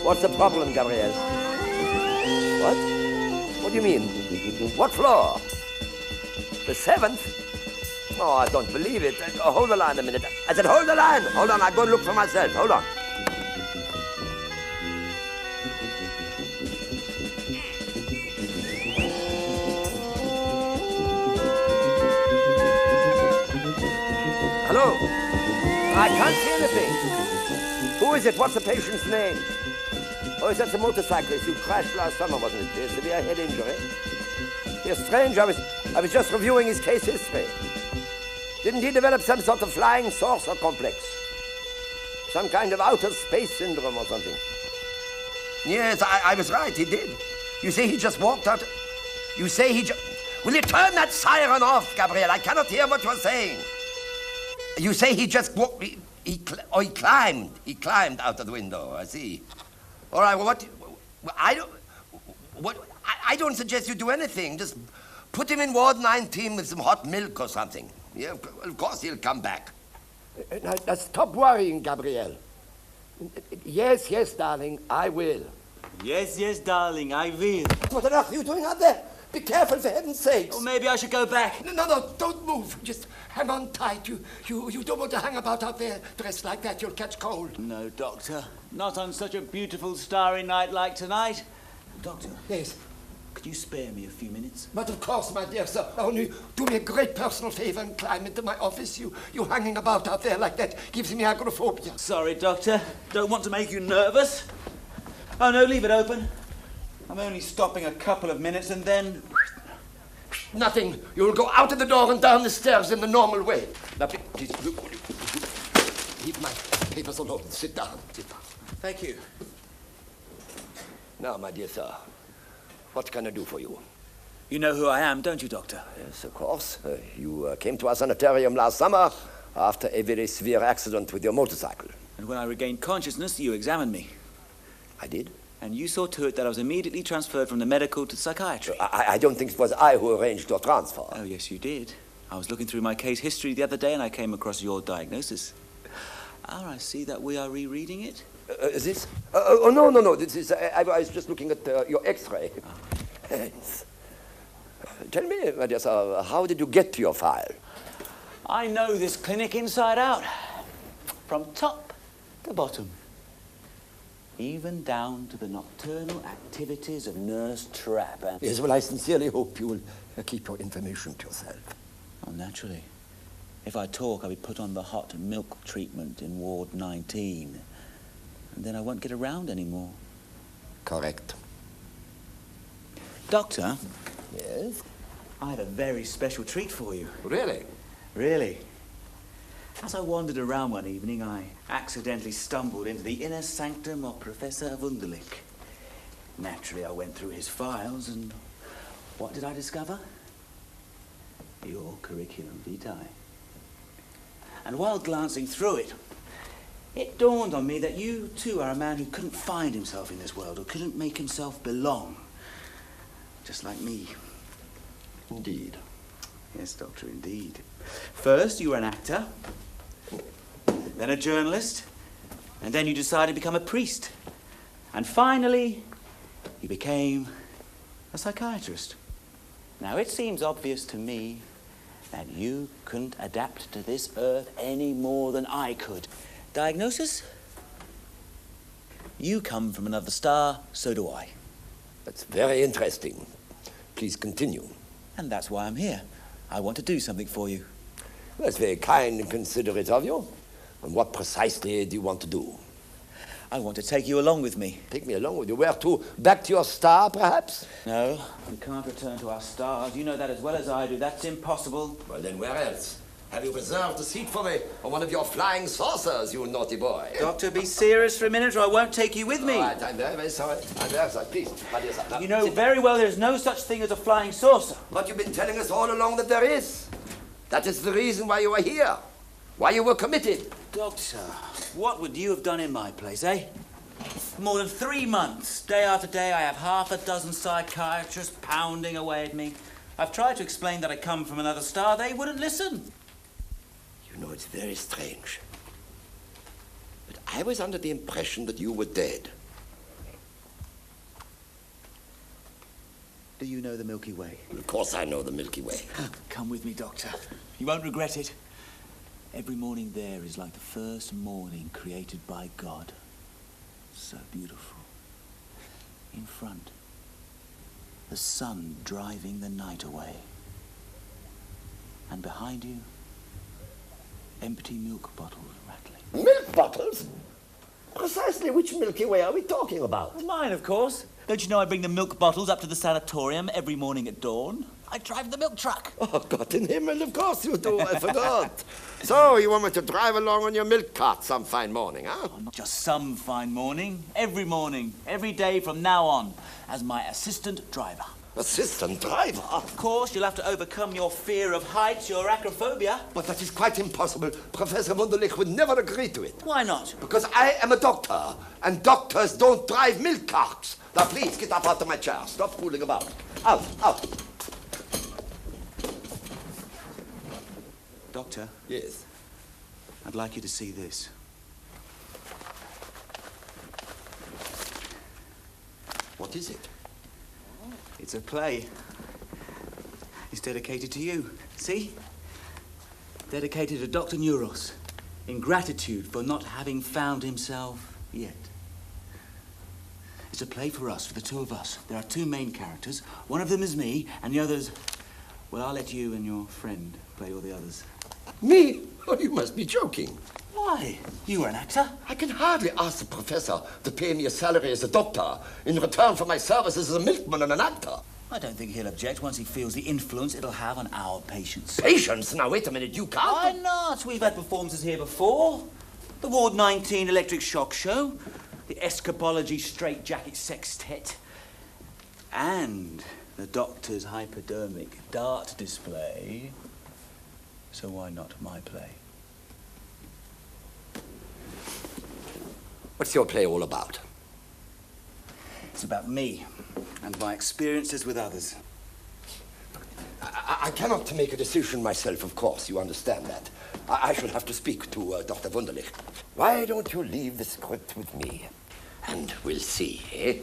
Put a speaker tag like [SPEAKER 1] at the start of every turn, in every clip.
[SPEAKER 1] What's the problem, Gabrielle? What? What do you mean? What floor? The 7th? Oh, I don't believe it. Hold the line a minute. I said, hold the line. Hold on, I'll go look for myself. Hold on. Hello? I can't see anything. Who is it? What's the patient's name? Oh, that's a motorcyclist who crashed last summer, wasn't it? A severe head injury. It's strange. I was just reviewing his case history. Didn't he develop some sort of flying saucer complex? Some kind of outer space syndrome or something? Yes, I was right. He did. You say he just walked out. You say he just... Will you turn that siren off, Gabriel? I cannot hear what you're saying. You say he just walked... He climbed. He climbed out of the window. I see. All right, well, I don't suggest you do anything. Just put him in Ward 19 with some hot milk or something. Yeah, of course he'll come back. Now, stop worrying, Gabrielle. Yes, darling, I will.
[SPEAKER 2] Yes, darling, I will.
[SPEAKER 1] What on earth are you doing out there? Be careful, for heaven's sakes.
[SPEAKER 2] Oh, maybe I should go back.
[SPEAKER 1] No, don't move. Just hang on tight. You don't want to hang about out there dressed like that. You'll catch cold.
[SPEAKER 2] No, Doctor. Not on such a beautiful, starry night like tonight. Doctor.
[SPEAKER 1] Yes?
[SPEAKER 2] Could you spare me a few minutes?
[SPEAKER 1] But of course, my dear sir. Only do me a great personal favor and climb into my office. You hanging about out there like that gives me agoraphobia.
[SPEAKER 2] Sorry, Doctor. Don't want to make you nervous. Oh, no, leave it open. I'm only stopping a couple of minutes and then...
[SPEAKER 1] Nothing. You'll go out of the door and down the stairs in the normal way. Now, please, leave my papers alone. Sit down.
[SPEAKER 2] Thank you.
[SPEAKER 1] Now, my dear sir, what can I do for you?
[SPEAKER 2] You know who I am, don't you, Doctor?
[SPEAKER 1] Yes, of course. You came to our sanitarium last summer after a very severe accident with your motorcycle.
[SPEAKER 2] And when I regained consciousness, you examined me.
[SPEAKER 1] I did?
[SPEAKER 2] And you saw to it that I was immediately transferred from the medical to psychiatry.
[SPEAKER 1] I don't think it was I who arranged your transfer.
[SPEAKER 2] Oh, yes, you did. I was looking through my case history the other day and I came across your diagnosis. I see that we are rereading it.
[SPEAKER 1] This? No. This is. I was just looking at your X-ray. Oh. Tell me, my dear sir, how did you get to your file?
[SPEAKER 2] I know this clinic inside out, from top to bottom. Even down to the nocturnal activities of Nurse Trapp.
[SPEAKER 1] Yes, well, I sincerely hope you will keep your information to yourself.
[SPEAKER 2] Oh, naturally. If I talk, I'll be put on the hot milk treatment in Ward 19. And then I won't get around anymore.
[SPEAKER 1] Correct.
[SPEAKER 2] Doctor?
[SPEAKER 1] Yes?
[SPEAKER 2] I have a very special treat for you.
[SPEAKER 1] Really?
[SPEAKER 2] Really. As I wandered around one evening, I accidentally stumbled into the inner sanctum of Professor Wunderlich. Naturally, I went through his files, and what did I discover? Your curriculum vitae. And while glancing through it, it dawned on me that you, too, are a man who couldn't find himself in this world, or couldn't make himself belong. Just like me.
[SPEAKER 1] Indeed.
[SPEAKER 2] Yes, Doctor, indeed. First, you were an actor, then a journalist, and then you decided to become a priest. And finally, you became a psychiatrist. Now, it seems obvious to me that you couldn't adapt to this earth any more than I could. Diagnosis? You come from another star, so do I.
[SPEAKER 1] That's very interesting. Please continue.
[SPEAKER 2] And that's why I'm here. I want to do something for you.
[SPEAKER 1] That's very kind and considerate of you. And what precisely do you want to do?
[SPEAKER 2] I want to take you along with me.
[SPEAKER 1] Take me along with you? Where to? Back to your star, perhaps?
[SPEAKER 2] No, we can't return to our stars. You know that as well as I do. That's impossible.
[SPEAKER 1] Well, then where else? Have you reserved a seat for me on one of your flying saucers, you naughty boy?
[SPEAKER 2] Doctor, be serious for a minute or I won't take you with me.
[SPEAKER 1] All right, I'm very, very sorry. I'm very sorry. Please, my dear son.
[SPEAKER 2] You know very well there's no such thing as a flying saucer.
[SPEAKER 1] But you've been telling us all along that there is. That is the reason why you are here. Why you were committed.
[SPEAKER 2] Doctor, what would you have done in my place, eh? More than 3 months. Day after day, I have half a dozen psychiatrists pounding away at me. I've tried to explain that I come from another star. They wouldn't listen.
[SPEAKER 1] You know, it's very strange. But I was under the impression that you were dead.
[SPEAKER 2] Do you know the Milky Way?
[SPEAKER 1] Of course I know the Milky Way.
[SPEAKER 2] Come with me, Doctor. You won't regret it. Every morning there is like the first morning created by God. So beautiful. In front, the sun driving the night away. And behind you, empty milk bottles rattling.
[SPEAKER 1] Milk bottles? Precisely which Milky Way are we talking about?
[SPEAKER 2] Mine, of course. Don't you know I bring the milk bottles up to the sanatorium every morning at dawn? I drive the milk truck.
[SPEAKER 1] Oh, Gott in Himmel, of course you do. I forgot. So, you want me to drive along on your milk cart some fine morning, huh?
[SPEAKER 2] Oh, not just some fine morning. Every day from now on, as my assistant driver.
[SPEAKER 1] Assistant driver?
[SPEAKER 2] Of course, you'll have to overcome your fear of heights, your acrophobia.
[SPEAKER 1] But that is quite impossible. Professor Wunderlich would never agree to it.
[SPEAKER 2] Why not?
[SPEAKER 1] Because I am a doctor, and doctors don't drive milk carts. Now, please, get up out of my chair. Stop fooling about. Out.
[SPEAKER 2] Doctor?
[SPEAKER 1] Yes?
[SPEAKER 2] I'd like you to see this.
[SPEAKER 1] What is it?
[SPEAKER 2] It's a play. It's dedicated to you. See? Dedicated to Dr. Neuros, in gratitude for not having found himself yet. It's a play for us, for the two of us. There are two main characters. One of them is me, and the other's... Well, I'll let you and your friend play all the others.
[SPEAKER 1] Me? Oh, you must be joking.
[SPEAKER 2] Why? You were an actor.
[SPEAKER 1] I can hardly ask the professor to pay me a salary as a doctor in return for my services as a milkman and an actor.
[SPEAKER 2] I don't think he'll object once he feels the influence it'll have on our patients.
[SPEAKER 1] Patients? Now, wait a minute, you can't...
[SPEAKER 2] Why not? We've had performances here before. The Ward 19 Electric Shock Show, the Escapology Straitjacket Sextet, and the Doctor's Hypodermic Dart Display. So why not my play?
[SPEAKER 1] What's your play all about?
[SPEAKER 2] It's about me and my experiences with others.
[SPEAKER 1] I cannot make a decision myself, of course. You understand that. I shall have to speak to Dr. Wunderlich. Why don't you leave the script with me? And we'll see, eh?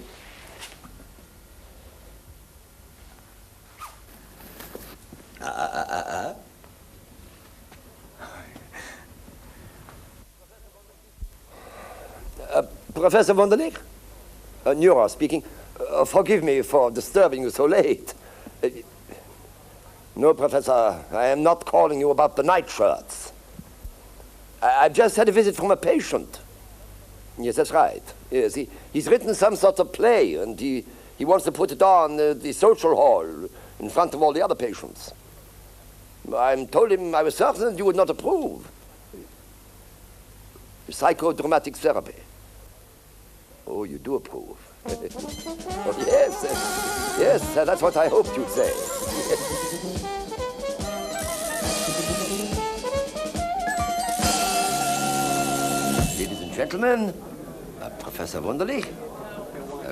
[SPEAKER 1] Professor Wunderlich? Neuros speaking. Forgive me for disturbing you so late. No, Professor, I am not calling you about the nightshirts. I've just had a visit from a patient. Yes, that's right. Yes, he's written some sort of play, and he wants to put it on the social hall in front of all the other patients. I told him I was certain that you would not approve. Psychodramatic therapy. Oh, you do approve. Oh, yes, that's what I hoped you'd say. Ladies and gentlemen, Professor Wunderlich,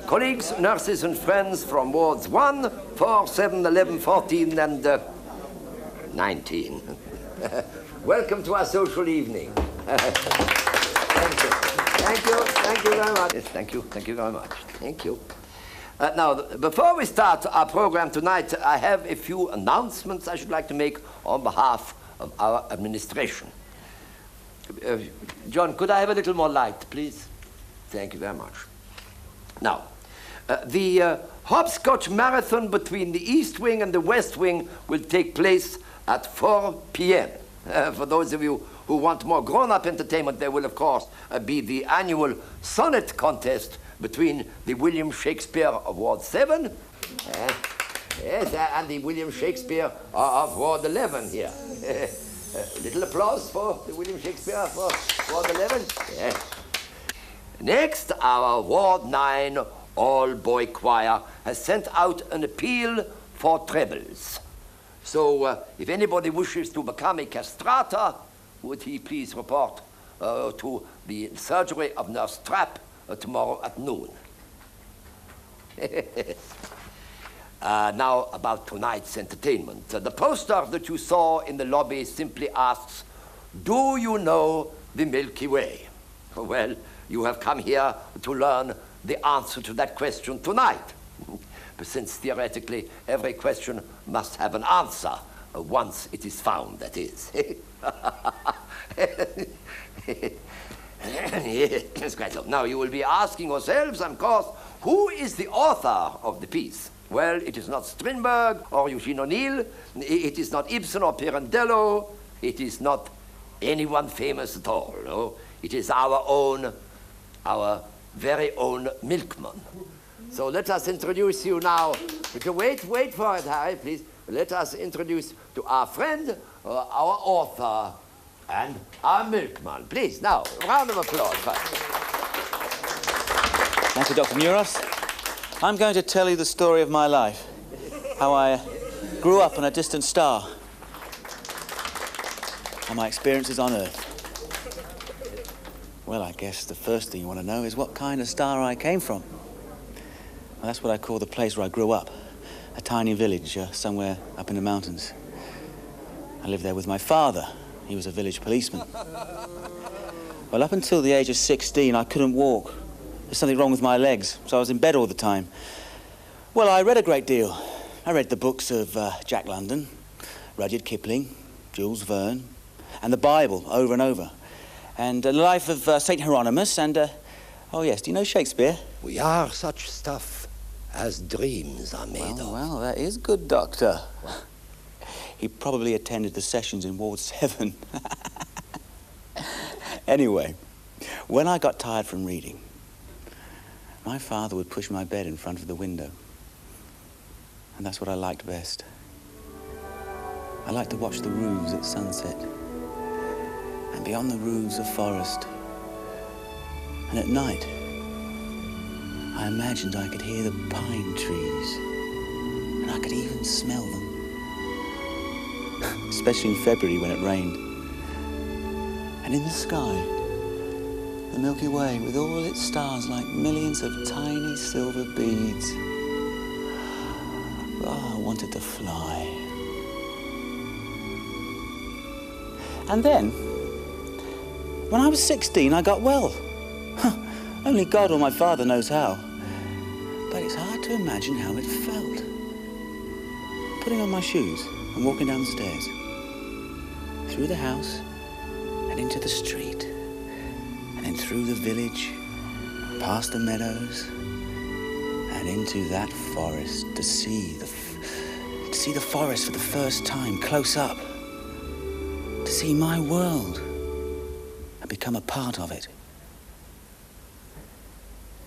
[SPEAKER 1] colleagues, nurses, and friends from wards 1, 4, 7, 11, 14, and 19. Welcome to our social evening. Thank you very much. Yes, thank you very much. Thank you. Now, before we start our program tonight, I have a few announcements I should like to make on behalf of our administration. John, could I have a little more light, please? Thank you very much. Now, the hopscotch marathon between the East Wing and the West Wing will take place at 4 p.m. For those of you who want more grown-up entertainment, there will, of course, be the annual sonnet contest between the William Shakespeare of Ward 7 and the William Shakespeare of Ward 11 here. Little applause for the William Shakespeare for Ward 11. Yeah. Next, our Ward 9 all-boy choir has sent out an appeal for trebles. So, if anybody wishes to become a castrator, would he please report to the surgery of Nurse Trapp tomorrow at noon. Now, about tonight's entertainment. The poster that you saw in the lobby simply asks, do you know the Milky Way? Well, you have come here to learn the answer to that question tonight. since theoretically every question must have an answer, once it is found, that is. Yes, quite so. Now, you will be asking yourselves, of course, who is the author of the piece? Well, it is not Strindberg or Eugene O'Neill. It is not Ibsen or Pirandello. It is not anyone famous at all, no? It is our very own milkman. So let us introduce you now. Wait for it, Harry, please. Let us introduce to our friend, our author, and our milkman. Please, now, round of applause first.
[SPEAKER 2] Thank you, Dr. Muros. I'm going to tell you the story of my life. How I grew up on a distant star. And my experiences on Earth. Well, I guess the first thing you want to know is what kind of star I came from. Well, that's what I call the place where I grew up. A tiny village somewhere up in the mountains. I lived there with my father. He was a village policeman. Well, up until the age of 16, I couldn't walk. There's something wrong with my legs, so I was in bed all the time. Well, I read a great deal. I read the books of Jack London, Rudyard Kipling, Jules Verne, and the Bible over and over. And the life of St. Hieronymus, and, oh yes, do you know Shakespeare?
[SPEAKER 1] We are such stuff as dreams are made of.
[SPEAKER 2] Well, that is good, Doctor. He probably attended the sessions in Ward 7. Anyway, when I got tired from reading, my father would push my bed in front of the window. And that's what I liked best. I liked to watch the roofs at sunset. And beyond the roofs, a forest. And at night, I imagined I could hear the pine trees. And I could even smell them. Especially in February when it rained. And in the sky, the Milky Way with all its stars like millions of tiny silver beads. Oh, I wanted to fly. And then, when I was 16, I got well. Only God or my father knows how. But it's hard to imagine how it felt. Putting on my shoes and walking down the stairs. Through the house and into the street. And then through the village, past the meadows, and into that forest to see the forest for the first time, close up. To see my world and become a part of it.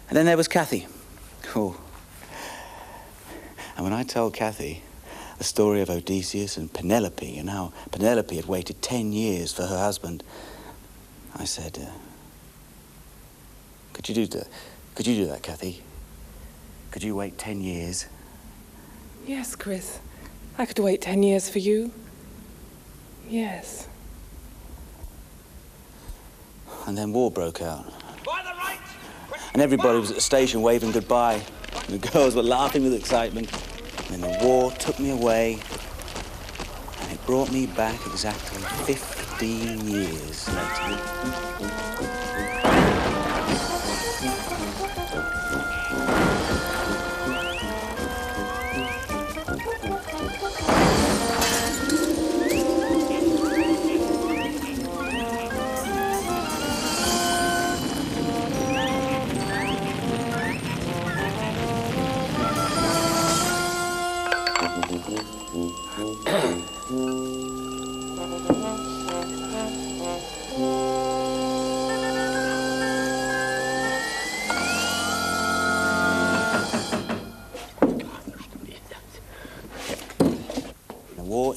[SPEAKER 2] And then there was Kathy. Oh. And when I told Kathy the story of Odysseus and Penelope and how Penelope had waited 10 years for her husband, I said, could you do that, Kathy? Could you wait 10 years?
[SPEAKER 3] Yes, Kris. I could wait 10 years for you. Yes.
[SPEAKER 2] And then war broke out. And everybody was at the station waving goodbye. And the girls were laughing with excitement. And then the war took me away. And it brought me back exactly 15 years later.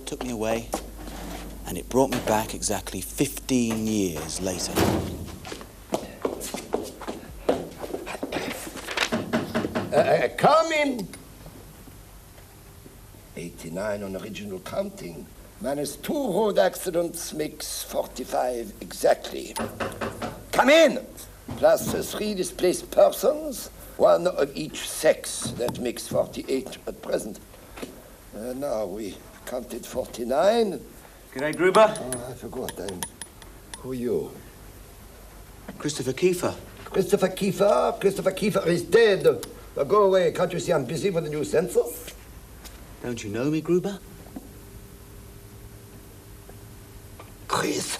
[SPEAKER 2] Took me away, and it brought me back exactly 15 years later.
[SPEAKER 1] Come in. 89 on original counting. Minus 2 road accidents makes 45 exactly. Come in. Plus 3 displaced persons, 1 of each sex. That makes 48 at present. Now we counted 49.
[SPEAKER 2] G'day, Gruber.
[SPEAKER 1] Oh, I forgot. Who are you?
[SPEAKER 2] Christopher Kiefer.
[SPEAKER 1] Christopher Kiefer? Christopher Kiefer is dead. Now go away. Can't you see I'm busy with the new census?
[SPEAKER 2] Don't you know me, Gruber?
[SPEAKER 1] Kris.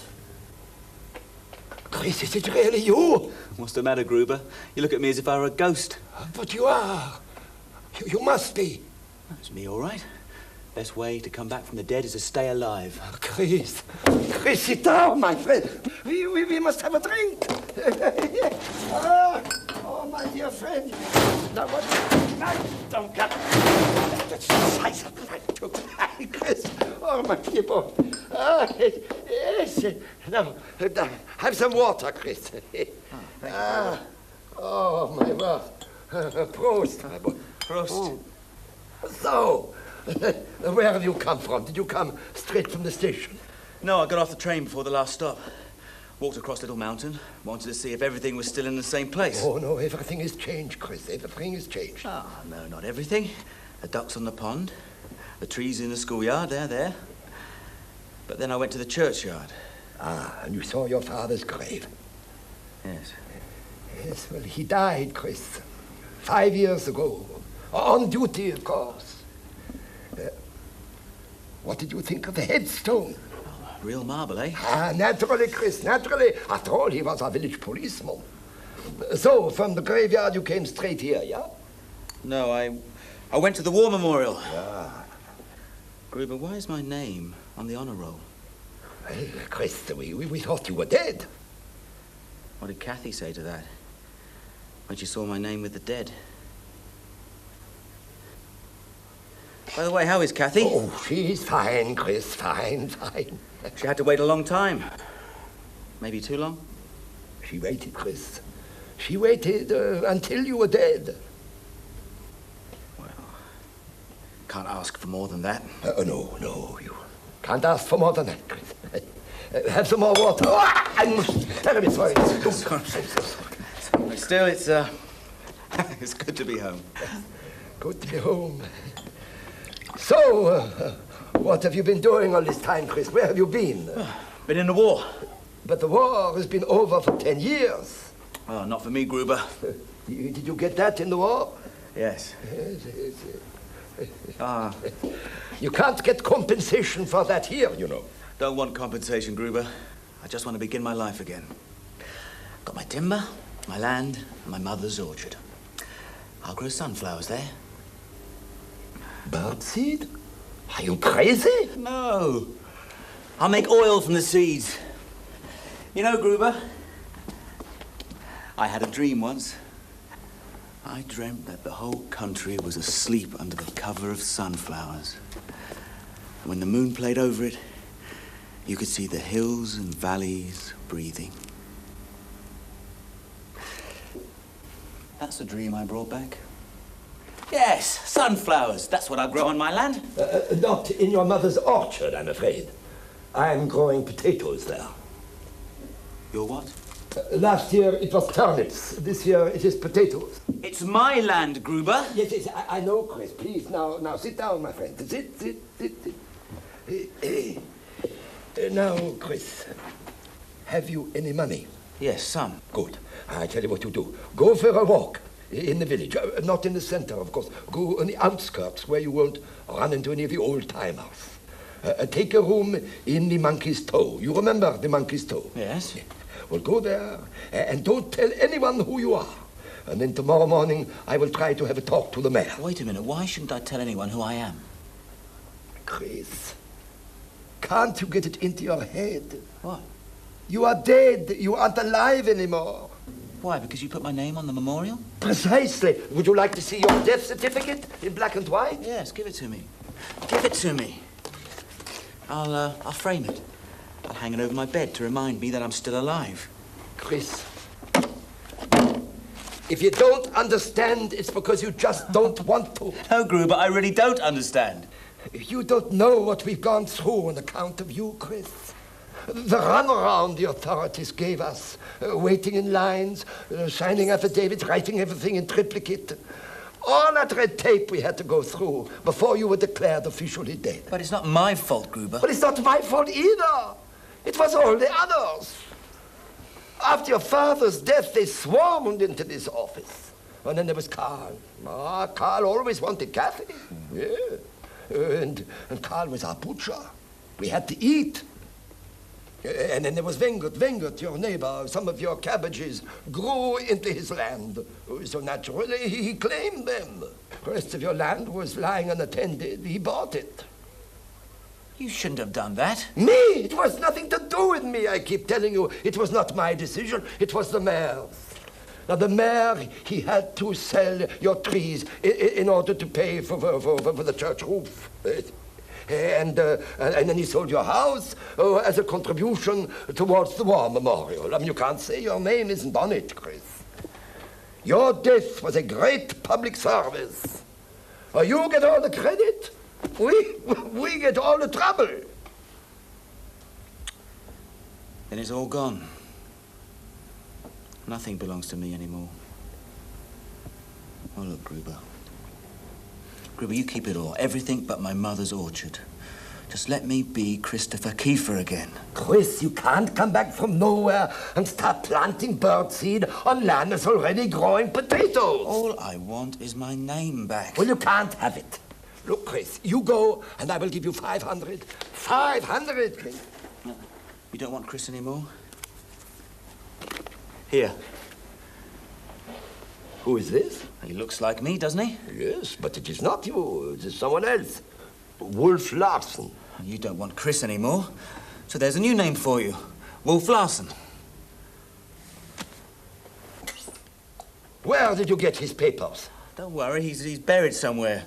[SPEAKER 1] Kris, is it really you?
[SPEAKER 2] What's the matter, Gruber? You look at me as if I were a ghost.
[SPEAKER 1] But you are. You must be.
[SPEAKER 2] That's me, all right. Best way to come back from the dead is to stay alive.
[SPEAKER 1] Kris. Kris, sit down, my friend. We must have a drink. Oh, my dear friend. Now what? No, don't get... That's size of my Kris. Oh, my dear boy. Yes. Now, have some water, Kris. Oh, my word. Prost, my boy.
[SPEAKER 2] Prost.
[SPEAKER 1] So, where have you come from? Did you come straight from the station?
[SPEAKER 2] No, I got off the train before the last stop. Walked across Little Mountain. Wanted to see if everything was still in the same place.
[SPEAKER 1] Oh, no, everything has changed, Kris. Everything has changed.
[SPEAKER 2] Ah, no, not everything. The ducks on the pond. The trees in the schoolyard, they're there. But then I went to the churchyard.
[SPEAKER 1] Ah, and you saw your father's grave?
[SPEAKER 2] Yes.
[SPEAKER 1] Yes, well, he died, Kris. 5 years ago. On duty, of course. What did you think of the headstone?
[SPEAKER 2] Oh, real marble, eh?
[SPEAKER 1] Ah, naturally, Kris, naturally. After all, he was a village policeman. So, from the graveyard, you came straight here, yeah?
[SPEAKER 2] No, I went to the war memorial.
[SPEAKER 1] Ah.
[SPEAKER 2] Gruber, why is my name on the honor roll?
[SPEAKER 1] Well, Kris, we thought you were dead.
[SPEAKER 2] What did Kathy say to that? When she saw my name with the dead? By the way, how is Kathy?
[SPEAKER 1] Oh, she's fine, Kris, fine.
[SPEAKER 2] She had to wait a long time. Maybe too long?
[SPEAKER 1] She waited, Kris. She waited until you were dead.
[SPEAKER 2] Well, can't ask for more than that.
[SPEAKER 1] No, you can't ask for more than that, Kris. Have some more water. Oh, I'm terribly sorry.
[SPEAKER 2] Still, it's it's good to be home.
[SPEAKER 1] Good to be home. So, what have you been doing all this time, Kris? Where have you been?
[SPEAKER 2] Been in the war.
[SPEAKER 1] But the war has been over for 10 years.
[SPEAKER 2] Oh, not for me, Gruber.
[SPEAKER 1] Did you get that in the war?
[SPEAKER 2] Yes.
[SPEAKER 1] Yes. You can't get compensation for that here, you know.
[SPEAKER 2] Don't want compensation, Gruber. I just want to begin my life again. Got my timber, my land, and my mother's orchard. I'll grow sunflowers there.
[SPEAKER 1] Birdseed? Are you crazy?
[SPEAKER 2] No. I'll make oil from the seeds. You know, Gruber, I had a dream once. I dreamt that the whole country was asleep under the cover of sunflowers. When the moon played over it, you could see the hills and valleys breathing. That's the dream I brought back. Yes, sunflowers. That's what I grow on my land.
[SPEAKER 1] Not in your mother's orchard, I'm afraid. I'm growing potatoes there.
[SPEAKER 2] Your what?
[SPEAKER 1] Last year it was turnips. This year it is potatoes.
[SPEAKER 2] It's my land, Gruber.
[SPEAKER 1] Yes, I know, Kris. Please, now sit down, my friend. Sit. Now, Kris, have you any money?
[SPEAKER 2] Yes, some.
[SPEAKER 1] Good. I tell you what you do. Go for a walk in the village. Not in the center, of course. Go on the outskirts where you won't run into any of the old-timers. Take a room in the Monkey's Toe. You remember the Monkey's Toe?
[SPEAKER 2] Yes.
[SPEAKER 1] Well, go there and don't tell anyone who you are. And then tomorrow morning I will try to have a talk to the mayor.
[SPEAKER 2] Wait a minute. Why shouldn't I tell anyone who I am?
[SPEAKER 1] Kris, can't you get it into your head?
[SPEAKER 2] What?
[SPEAKER 1] You are dead. You aren't alive anymore.
[SPEAKER 2] Why? Because you put my name on the memorial?
[SPEAKER 1] Precisely. Would you like to see your death certificate in black and white?
[SPEAKER 2] Yes, give it to me. Give it to me. I'll frame it. I'll hang it over my bed to remind me that I'm still alive.
[SPEAKER 1] Kris, if you don't understand, it's because you just don't want to.
[SPEAKER 2] No, Gruber, I really don't understand.
[SPEAKER 1] You don't know what we've gone through on account of you, Kris. The runaround the authorities gave us, waiting in lines, signing affidavits, writing everything in triplicate. All that red tape we had to go through before you were declared officially dead.
[SPEAKER 2] But it's not my fault, Gruber.
[SPEAKER 1] But it's not my fault either. It was all the others. After your father's death, they swarmed into this office. And then there was Karl. Karl always wanted Kathy. Yeah. And Karl was our butcher. We had to eat. And then there was Wengert, your neighbor. Some of your cabbages grew into his land. So naturally, he claimed them. The rest of your land was lying unattended. He bought it.
[SPEAKER 2] You shouldn't have done that.
[SPEAKER 1] Me? It was nothing to do with me, I keep telling you. It was not my decision. It was the mayor's. Now, the mayor, he had to sell your trees in order to pay for the church roof. And then he sold your house as a contribution towards the war memorial. I mean, you can't say your name isn't on it, Kris. Your death was a great public service. You get all the credit, we get all the trouble.
[SPEAKER 2] Then it's all gone. Nothing belongs to me anymore. Oh, look, Gruber. Gruber, you keep it all. Everything but my mother's orchard. Just let me be Christopher Kiefer again.
[SPEAKER 1] Kris, you can't come back from nowhere and start planting birdseed on land that's already growing potatoes.
[SPEAKER 2] All I want is my name back.
[SPEAKER 1] Well, you can't have it. Look, Kris, you go and I will give you 500. 500!
[SPEAKER 2] You don't want Kris anymore? Here.
[SPEAKER 1] Who is this?
[SPEAKER 2] He looks like me, doesn't he?
[SPEAKER 1] Yes, but it is not you. It is someone else. Wolf Larsen.
[SPEAKER 2] You don't want Kris anymore, so there's a new name for you. Wolf Larsen.
[SPEAKER 1] Where did you get his papers?
[SPEAKER 2] Don't worry, he's buried somewhere.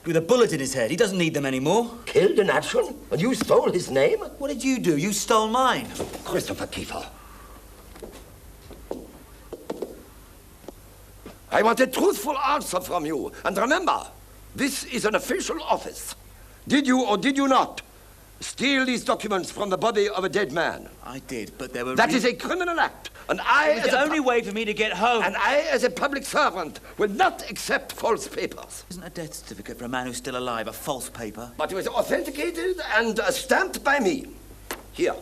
[SPEAKER 2] With a bullet in his head. He doesn't need them anymore.
[SPEAKER 1] Killed in action? And you stole his name?
[SPEAKER 2] What did you do? You stole mine.
[SPEAKER 1] Christopher Kiefer. I want a truthful answer from you. And remember, this is an official office. Did you or did you not steal these documents from the body of a dead man?
[SPEAKER 2] I did, but there were...
[SPEAKER 1] That is a criminal act. And I,
[SPEAKER 2] it was the only way for me to get home.
[SPEAKER 1] And I, as a public servant, will not accept false papers.
[SPEAKER 2] Isn't a death certificate for a man who's still alive a false paper?
[SPEAKER 1] But it was authenticated and stamped by me. Here.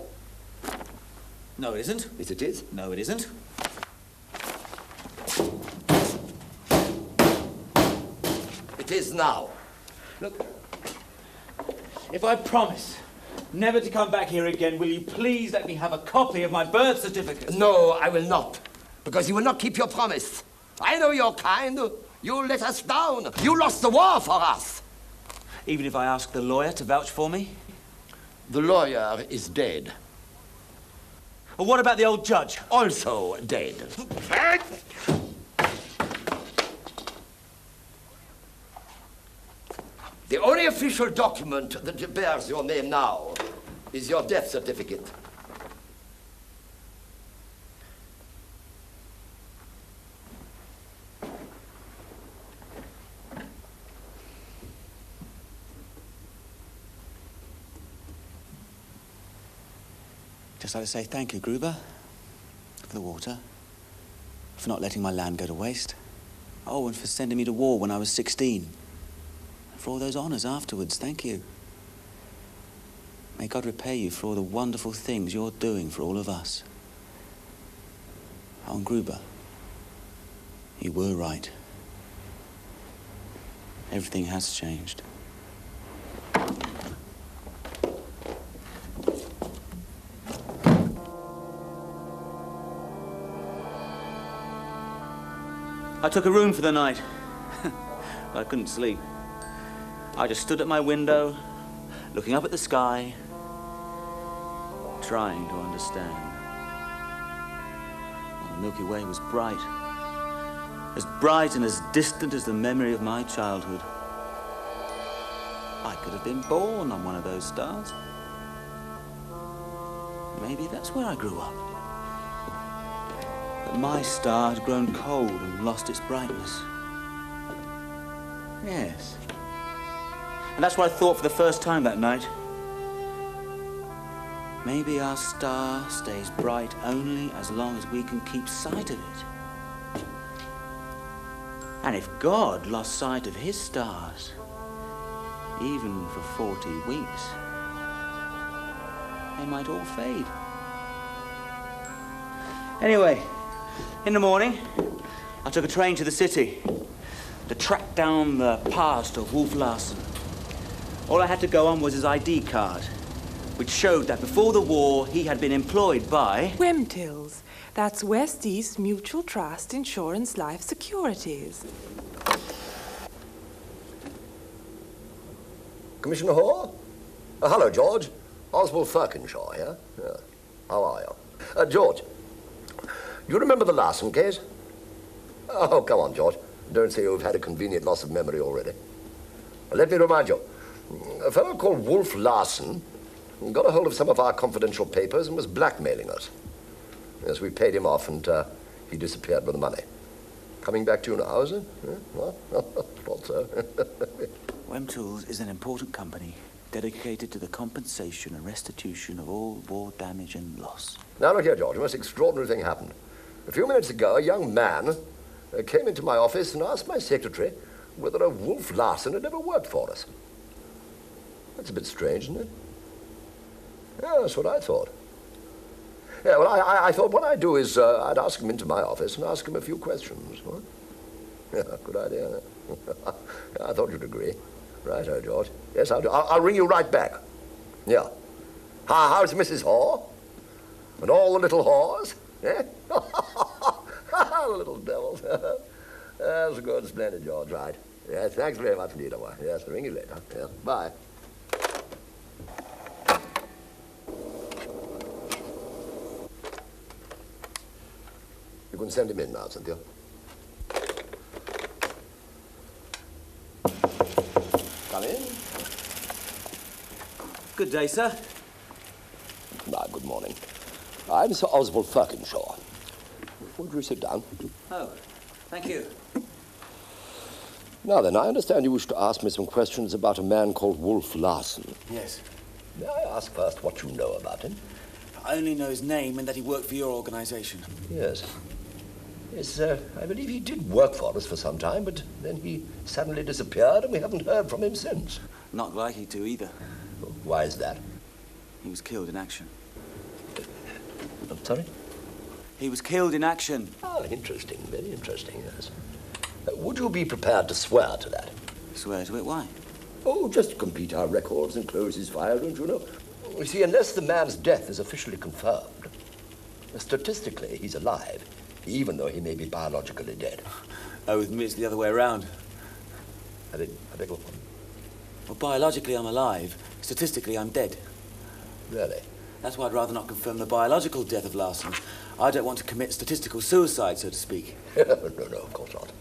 [SPEAKER 2] No, it isn't.
[SPEAKER 1] Yes, it is.
[SPEAKER 2] No, it isn't.
[SPEAKER 1] It is now.
[SPEAKER 2] Look. If I promise never to come back here again, will you please let me have a copy of my birth certificate?
[SPEAKER 1] No, I will not. Because you will not keep your promise. I know your kind. You let us down. You lost the war for us.
[SPEAKER 2] Even if I ask the lawyer to vouch for me?
[SPEAKER 1] The lawyer is dead.
[SPEAKER 2] Well, what about the old judge?
[SPEAKER 1] Also dead. The only official document that bears your name now is your death certificate.
[SPEAKER 2] Just like to say thank you, Gruber, for the water, for not letting my land go to waste. Oh, and for sending me to war when I was 16. For all those honours afterwards, thank you. May God repay you for all the wonderful things you're doing for all of us. Oh, and Gruber, you were right. Everything has changed. I took a room for the night. I couldn't sleep. I just stood at my window, looking up at the sky, trying to understand. And the Milky Way was bright and as distant as the memory of my childhood. I could have been born on one of those stars. Maybe that's where I grew up. But my star had grown cold and lost its brightness. Yes. And that's what I thought for the first time that night. Maybe our star stays bright only as long as we can keep sight of it. And if God lost sight of his stars, even for 40 weeks, they might all fade. Anyway, in the morning, I took a train to the city to track down the past of Wolf Larsen. All I had to go on was his ID card, which showed that before the war he had been employed by...
[SPEAKER 3] Wemtills. That's West East Mutual Trust Insurance Life Securities.
[SPEAKER 1] Commissioner Hoare? Hello, George. Oswald Firkinshaw here. Yeah. How are you? George, you remember the Larsen case? Oh, come on, George. Don't say you've had a convenient loss of memory already. Let me remind you, a fellow called Wolf Larsen got a hold of some of our confidential papers and was blackmailing us. Yes, we paid him off and he disappeared with the money. Coming back to you now, is it? What? Thought so.
[SPEAKER 2] Wemtools is an important company dedicated to the compensation and restitution of all war damage and loss.
[SPEAKER 1] Now, look here, George. A most extraordinary thing happened. A few minutes ago, a young man came into my office and asked my secretary whether a Wolf Larsen had ever worked for us. That's a bit strange, isn't it? Yeah, that's what I thought. Yeah, well, I thought what I'd do is I'd ask him into my office and ask him a few questions. Huh? Yeah, good idea. Yeah, I thought you'd agree. Righto, George. Yes, I'll do. I'll ring you right back. Yeah. How's Mrs. Hoare? And all the little whores? Eh? The little devils. That's good, splendid, George. Right. Yes, thanks very much indeed. Yes, I'll ring you later. Yeah. Bye. You can send him in now, Cynthia. Come in.
[SPEAKER 2] Good day, sir.
[SPEAKER 1] Good morning. I'm Sir Oswald Firkinshaw. Won't you sit down?
[SPEAKER 2] Oh, thank you.
[SPEAKER 1] Now then, I understand you wish to ask me some questions about a man called Wolf Larsen.
[SPEAKER 2] Yes.
[SPEAKER 1] May I ask first what you know about him?
[SPEAKER 2] I only know his name and that he worked for your organization.
[SPEAKER 1] Yes. Yes, I believe he did work for us for some time, but then he suddenly disappeared and we haven't heard from him since.
[SPEAKER 2] Not likely to either.
[SPEAKER 1] Why is that?
[SPEAKER 2] He was killed in action.
[SPEAKER 1] I'm sorry?
[SPEAKER 2] He was killed in action.
[SPEAKER 1] Oh, interesting. Very interesting, yes. Would you be prepared to swear to that?
[SPEAKER 2] Swear to it? Why?
[SPEAKER 1] Oh, just to complete our records and close his file, don't you know? You see, unless the man's death is officially confirmed, statistically, he's alive, even though he may be biologically dead.
[SPEAKER 2] Oh, with me, it's the other way around.
[SPEAKER 1] I beg your pardon?
[SPEAKER 2] Well, biologically, I'm alive. Statistically, I'm dead.
[SPEAKER 1] Really?
[SPEAKER 2] That's why I'd rather not confirm the biological death of Larsen. I don't want to commit statistical suicide, so to speak.
[SPEAKER 1] No, of course not.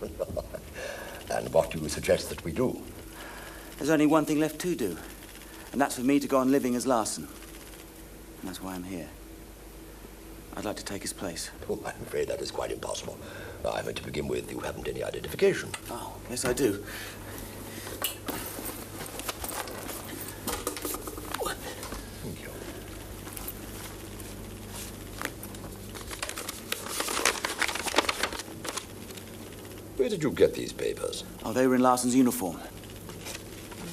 [SPEAKER 1] And what do you suggest that we do?
[SPEAKER 2] There's only one thing left to do, and that's for me to go on living as Larsen. And that's why I'm here. I'd like to take his place.
[SPEAKER 1] Oh, I'm afraid that is quite impossible. I mean, to begin with, you haven't any identification.
[SPEAKER 2] Oh, yes, I do.
[SPEAKER 1] Thank you. Where did you get these papers?
[SPEAKER 2] Oh, they were in Larsen's uniform.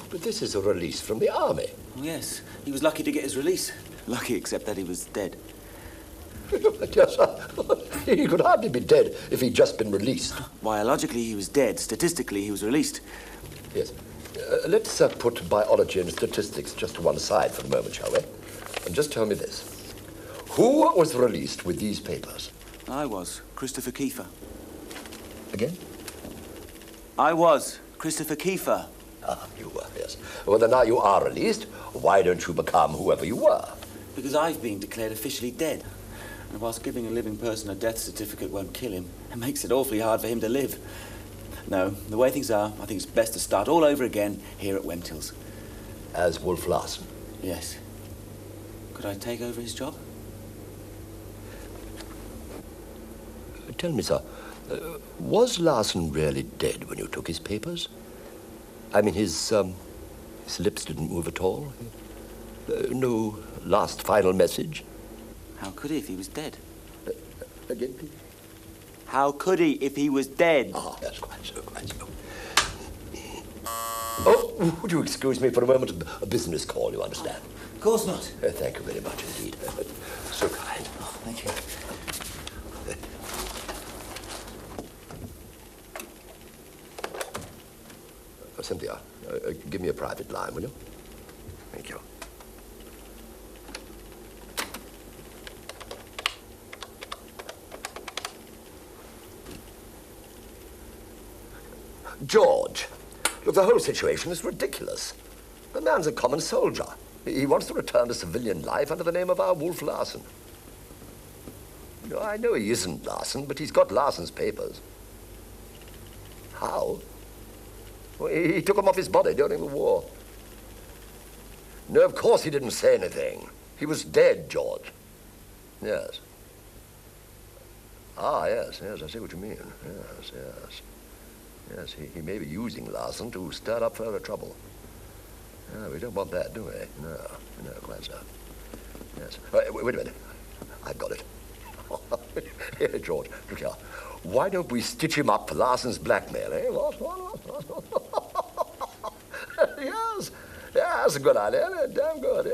[SPEAKER 1] But this is a release from the army.
[SPEAKER 2] Oh, yes. He was lucky to get his release. Lucky, except that he was dead.
[SPEAKER 1] Yes, he could hardly be dead if he'd just been released.
[SPEAKER 2] Biologically, he was dead. Statistically, he was released.
[SPEAKER 1] Yes. Let's put biology and statistics just to one side for a moment, shall we? And just tell me this. Who was released with these papers?
[SPEAKER 2] I was. Christopher Kiefer.
[SPEAKER 1] Again?
[SPEAKER 2] I was. Christopher Kiefer.
[SPEAKER 1] Ah, you were, yes. Well, then now you are released. Why don't you become whoever you were?
[SPEAKER 2] Because I've been declared officially dead. And whilst giving a living person a death certificate won't kill him, it makes it awfully hard for him to live. No, the way things are, I think it's best to start all over again here at Wemtill's.
[SPEAKER 1] As Wolf Larsen?
[SPEAKER 2] Yes. Could I take over his job?
[SPEAKER 1] Tell me, sir, was Larsen really dead when you took his papers? I mean, his lips didn't move at all? No last final message?
[SPEAKER 2] How could he if he was dead?
[SPEAKER 1] Again, please?
[SPEAKER 2] How could he if he was dead?
[SPEAKER 1] Ah, that's quite so, quite so. Oh, would you excuse me for a moment? A business call, you understand?
[SPEAKER 2] Of course not.
[SPEAKER 1] Thank you very much indeed. So kind.
[SPEAKER 2] Oh, thank you.
[SPEAKER 1] Give me a private line, will you? Thank you. George, look, the whole situation is ridiculous. The man's a common soldier. He wants to return to civilian life under the name of our Wolf Larsen. No, I know he isn't Larsen, but he's got Larsen's papers. How? Well, he took them off his body during the war. No, of course he didn't say anything. He was dead, George. Yes. Ah, yes, I see what you mean. Yes, he may be using Larsen to stir up further trouble. No, we don't want that, do we? No, quite so. Yes. Wait a minute. I've got it. Here, George, look here. Why don't we stitch him up for Larsen's blackmail, eh? What? Yes, that's a good idea. Damn good,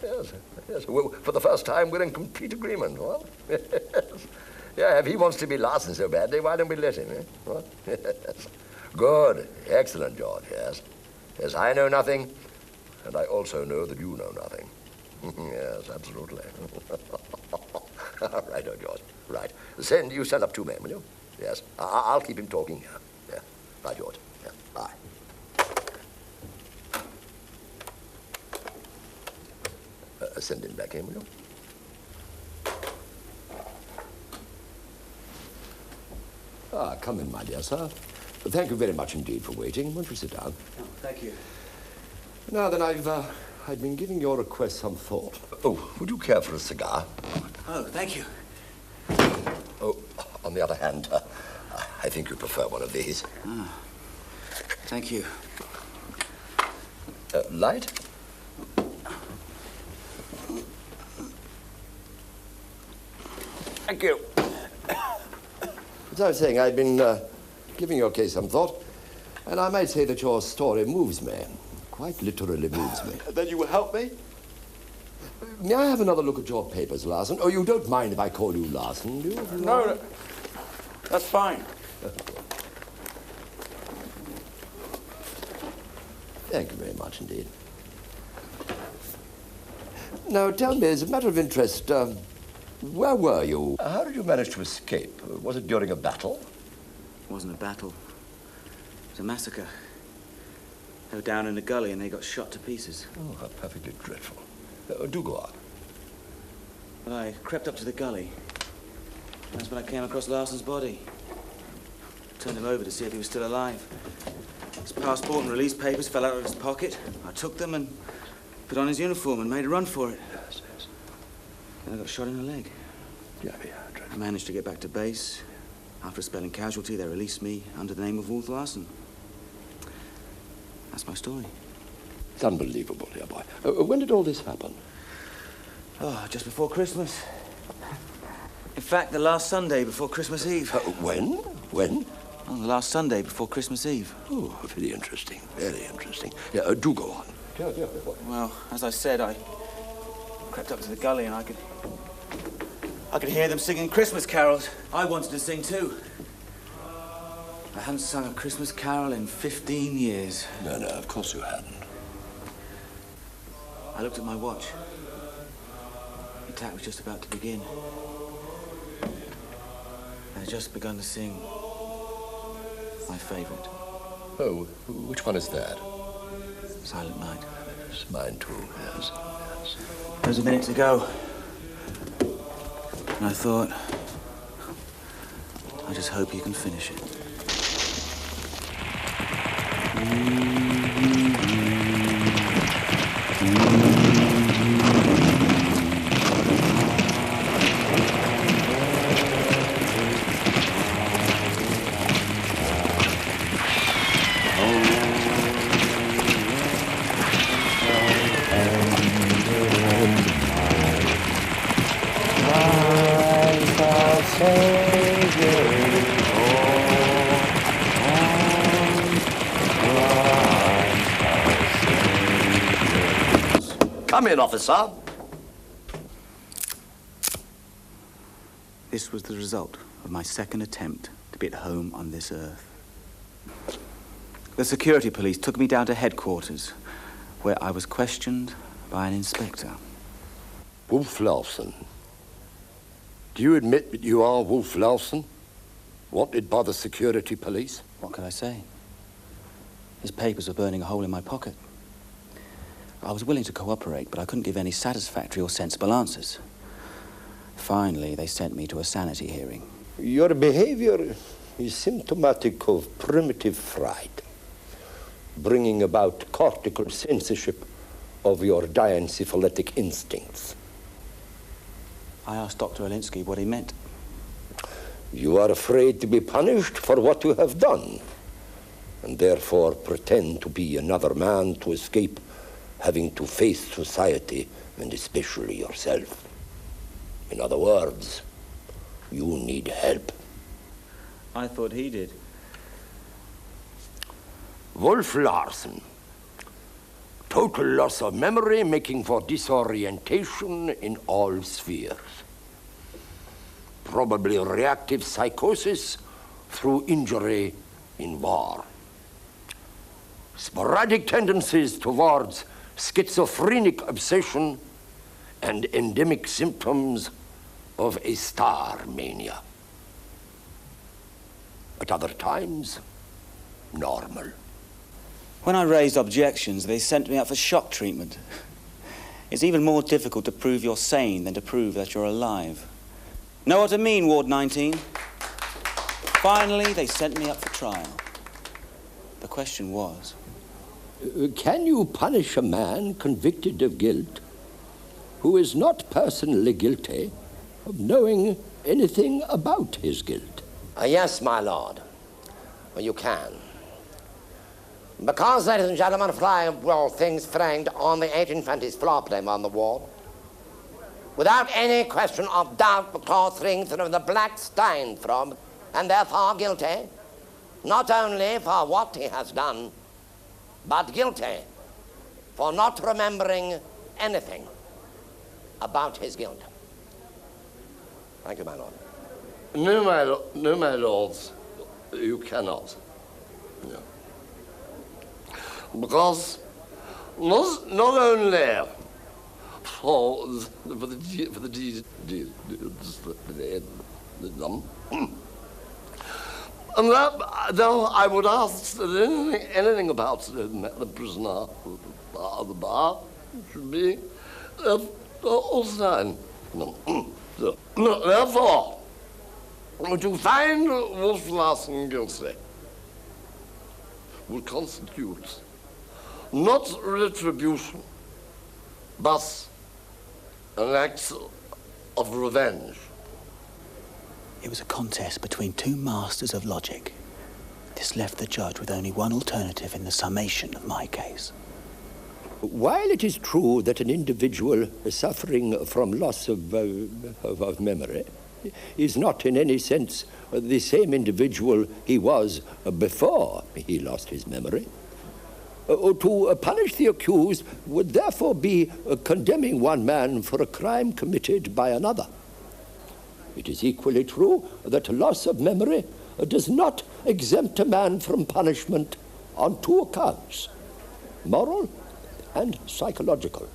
[SPEAKER 1] yes. Well, for the first time, we're in complete agreement, what? Yes. Yeah, if he wants to be Larsen so badly, why don't we let him, eh? What? Yes. Good. Excellent, George, yes. Yes, I know nothing, and I also know that you know nothing. Yes, absolutely. Right, George. Right. You send up 2 men, will you? Yes. I'll keep him talking here. Yeah. Bye, George. Yeah. Bye. Send him back in, will you? Come in, my dear sir. Thank you very much indeed for waiting. Won't you sit down?
[SPEAKER 2] Oh, thank you.
[SPEAKER 1] Now then, I've been giving your request some thought. Oh, would you care for a cigar?
[SPEAKER 2] Oh, thank you.
[SPEAKER 1] Oh, on the other hand, I think you prefer one of these.
[SPEAKER 2] Ah, thank you.
[SPEAKER 1] Light? Thank you. As I was saying, I've been giving your case some thought, and I might say that your story moves me. Quite literally moves me.
[SPEAKER 4] Then you will help me?
[SPEAKER 1] May I have another look at your papers, Larsen? Oh, you don't mind if I call you Larsen, do you?
[SPEAKER 2] No, that's fine.
[SPEAKER 1] Thank you very much indeed. Now, tell me, as a matter of interest, where were you? How did you manage to escape? Was it during a battle?
[SPEAKER 2] It wasn't a battle. It was a massacre. They were down in a gully and they got shot to pieces.
[SPEAKER 1] Oh, how perfectly dreadful. Do go on.
[SPEAKER 2] Well, I crept up to the gully. That's when I came across Larsen's body. Turned him over to see if he was still alive. His passport and release papers fell out of his pocket. I took them and put on his uniform and made a run for it.
[SPEAKER 1] Yes.
[SPEAKER 2] Then I got shot in the leg.
[SPEAKER 1] Yeah,
[SPEAKER 2] I
[SPEAKER 1] dreadful.
[SPEAKER 2] managed to get back to base. After a spelling casualty, they released me under the name of Wolf Larsen. That's my story.
[SPEAKER 1] It's unbelievable, dear boy. When did all this happen?
[SPEAKER 2] Oh, just before Christmas. In fact, the last Sunday before Christmas Eve.
[SPEAKER 1] When?
[SPEAKER 2] Oh, the last Sunday before Christmas Eve.
[SPEAKER 1] Oh, very interesting, very interesting. Yeah, do go on. Yeah.
[SPEAKER 2] Well, as I said, I crept up to the gully and I could hear them singing Christmas carols. I wanted to sing too. I hadn't sung a Christmas carol in 15 years.
[SPEAKER 1] No, of course you hadn't.
[SPEAKER 2] I looked at my watch. The attack was just about to begin. I had just begun to sing my favorite.
[SPEAKER 1] Oh, which one is that?
[SPEAKER 2] Silent Night.
[SPEAKER 1] It's mine too, yes.
[SPEAKER 2] There was a minute to go. And I thought, I just hope you can finish it.
[SPEAKER 1] Come in, officer.
[SPEAKER 2] This was the result of my second attempt to be at home on this earth. The security police took me down to headquarters, where I was questioned by an inspector.
[SPEAKER 1] Wolf Larsen. Do you admit that you are Wolf Larsen? Wanted by the security police?
[SPEAKER 2] What could I say? His papers were burning a hole in my pocket. I was willing to cooperate, but I couldn't give any satisfactory or sensible answers. Finally, they sent me to a sanity hearing.
[SPEAKER 1] Your behavior is symptomatic of primitive fright, bringing about cortical censorship of your diencephalitic instincts.
[SPEAKER 2] I asked Dr. Alinsky what he meant.
[SPEAKER 1] You are afraid to be punished for what you have done, and therefore pretend to be another man to escape having to face society, and especially yourself. In other words, you need help.
[SPEAKER 2] I thought he did.
[SPEAKER 1] Wolf Larsen. Total loss of memory, making for disorientation in all spheres. Probably reactive psychosis through injury in war. Sporadic tendencies towards schizophrenic obsession and endemic symptoms of a star mania. At other times, normal.
[SPEAKER 2] When I raised objections, they sent me out for shock treatment. It's even more difficult to prove you're sane than to prove that you're alive. Know what I mean, Ward 19? Finally, they sent me up for trial. The question was...
[SPEAKER 1] Can you punish a man convicted of guilt who is not personally guilty of knowing anything about his guilt?
[SPEAKER 4] Yes, my lord. Well, you can. Because, ladies and gentlemen, things framed on the 1820s floor plan on the wall, without any question of doubt, because things through the black stain from, and therefore guilty, not only for what he has done, but guilty for not remembering anything about his guilt. Thank you, my lord.
[SPEAKER 1] No, my lords, you cannot. No. Because not only for the deed done, and that, though I would ask that anything about the prisoner, the bar, should be also so, therefore, to find Wolf Larsen guilty would constitute not retribution, but an act of revenge.
[SPEAKER 2] It was a contest between two masters of logic. This left the judge with only one alternative in the summation of my case.
[SPEAKER 1] While it is true that an individual suffering from loss of memory is not in any sense the same individual he was before he lost his memory, to punish the accused would therefore be condemning one man for a crime committed by another. It is equally true that loss of memory does not exempt a man from punishment on two accounts: moral and psychological.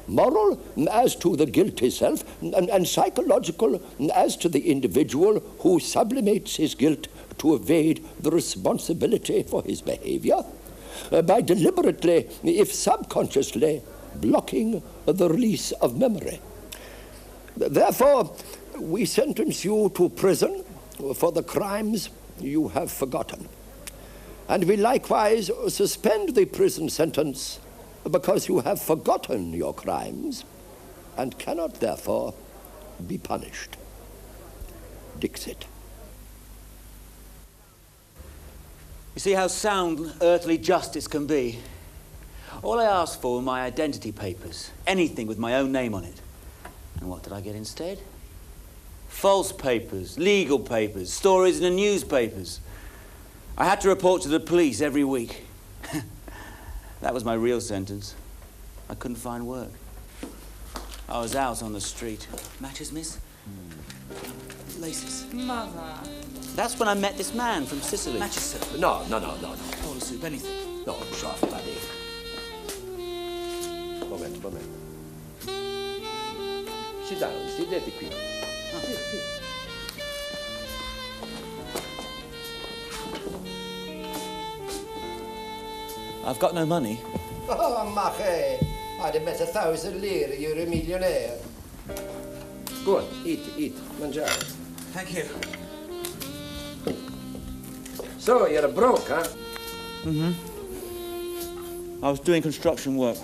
[SPEAKER 1] Moral as to the guilty self, and psychological as to the individual who sublimates his guilt to evade the responsibility for his behavior by deliberately, if subconsciously, blocking the release of memory. Therefore, we sentence you to prison for the crimes you have forgotten. And we likewise suspend the prison sentence because you have forgotten your crimes and cannot therefore be punished. Dixit.
[SPEAKER 2] You see how sound earthly justice can be? All I asked for were my identity papers, anything with my own name on it. And what did I get instead? False papers, legal papers, stories in the newspapers. I had to report to the police every week. That was my real sentence. I couldn't find work. I was out on the street. Matches, miss? Laces.
[SPEAKER 3] Mother.
[SPEAKER 2] That's when I met this man from Sicily. Matches, sir.
[SPEAKER 1] No.
[SPEAKER 2] Bowl of soup, anything.
[SPEAKER 1] No, soft, buddy. Moment. Sit down, sedete qui. Sit.
[SPEAKER 2] I've got no money.
[SPEAKER 4] Oh, Mache, I'd have bet 1,000 lire you're a millionaire.
[SPEAKER 1] Go on, eat, mangiare.
[SPEAKER 2] Thank you.
[SPEAKER 1] So, you're broke, huh?
[SPEAKER 2] Mm-hmm. I was doing construction work.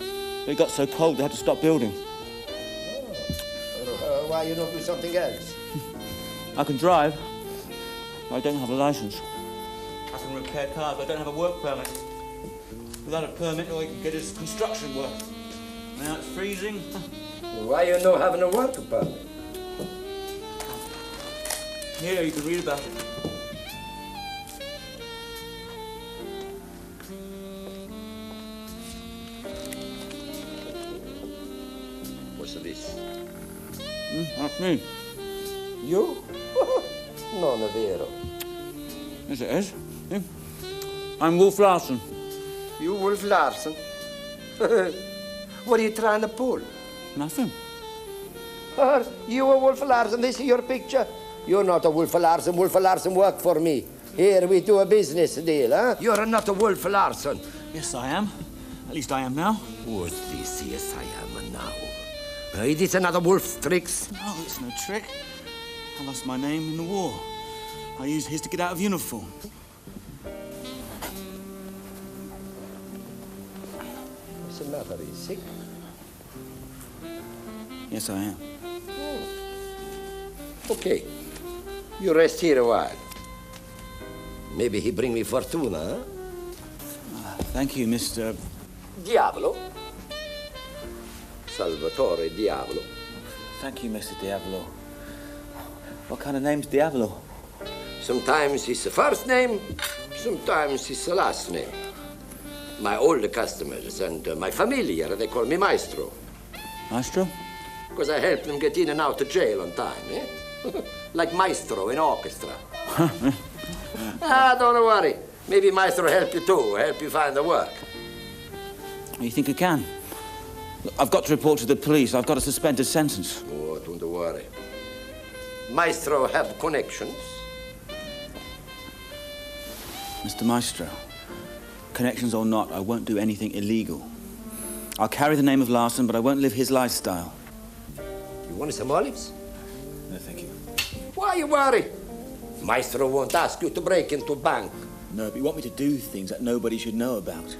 [SPEAKER 2] It got so cold they had to stop building.
[SPEAKER 4] Why you not do something else?
[SPEAKER 2] I can drive. I don't have a license. I can repair cars, but I don't have a work permit. Without a permit, all you can get is construction work. Now it's freezing.
[SPEAKER 1] Why you not having a work permit?
[SPEAKER 2] Here, you can read about it.
[SPEAKER 1] What's this?
[SPEAKER 2] That's me.
[SPEAKER 1] You? Non è vero.
[SPEAKER 2] Yes, it is. Yeah. I'm Wolf Larsen.
[SPEAKER 1] You Wolf Larsen? What are you trying to pull?
[SPEAKER 2] Nothing.
[SPEAKER 1] You a Wolf Larsen, this is your picture? You're not a Wolf Larsen. Wolf Larsen work for me. Here we do a business deal, huh? You're not a Wolf Larsen.
[SPEAKER 2] Yes, I am. At least I am now.
[SPEAKER 1] What's this? Yes, I am now. Is this another wolf's tricks?
[SPEAKER 2] No, it's no trick. I lost my name in the war. I used his to get out of uniform.
[SPEAKER 1] What's the matter? Are you sick?
[SPEAKER 2] Yes, I am.
[SPEAKER 1] Okay. You rest here a while. Maybe he bring me fortuna, huh?
[SPEAKER 2] Thank you, Mr.
[SPEAKER 1] Diavolo. Salvatore Diavolo.
[SPEAKER 2] Thank you, Mr. Diavolo. What kind of name's Diavolo?
[SPEAKER 1] Sometimes it's the first name, sometimes it's the last name. My older customers and my familiar, they call me Maestro.
[SPEAKER 2] Maestro?
[SPEAKER 1] Because I help them get in and out of jail on time, eh? Like Maestro in orchestra. Don't worry. Maybe Maestro help you too, help you find the work.
[SPEAKER 2] You think I can? Look, I've got to report to the police. I've got a suspended sentence.
[SPEAKER 1] Oh, don't worry. Maestro have connections.
[SPEAKER 2] Mr. Maestro, connections or not, I won't do anything illegal. I'll carry the name of Larsen, but I won't live his lifestyle.
[SPEAKER 1] You want some olives?
[SPEAKER 2] No, thank you.
[SPEAKER 1] Why you worry? Maestro won't ask you to break into a bank.
[SPEAKER 2] No, but you want me to do things that nobody should know about.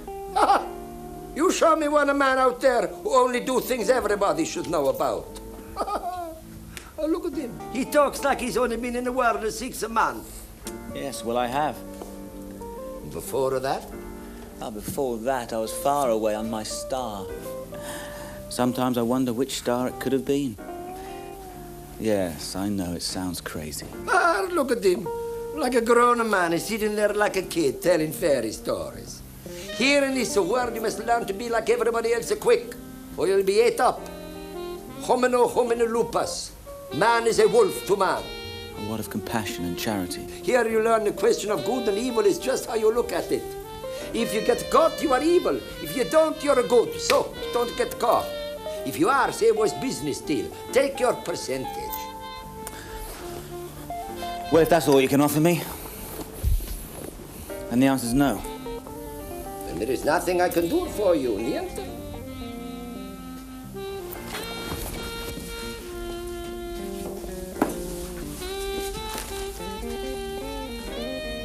[SPEAKER 1] You show me one man out there who only do things everybody should know about. Oh, look at him. He talks like he's only been in the world 6 months.
[SPEAKER 2] Yes, well, I have.
[SPEAKER 1] Before that?
[SPEAKER 2] Oh, before that, I was far away on my star. Sometimes I wonder which star it could have been. Yes, I know, it sounds crazy.
[SPEAKER 1] Look at him. Like a grown man, he's sitting there like a kid telling fairy stories. Here in this world, you must learn to be like everybody else quick, or you'll be ate up. Homino homine lupus. Man is a wolf to man.
[SPEAKER 2] A lot of compassion and charity.
[SPEAKER 1] Here you learn the question of good and evil is just how you look at it. If you get caught, you are evil. If you don't, you're good. So, don't get caught. If you are, say it was business deal. Take your percentage.
[SPEAKER 2] Well, if that's all you can offer me, and the answer's no.
[SPEAKER 1] Then there is nothing I can do for you, niente?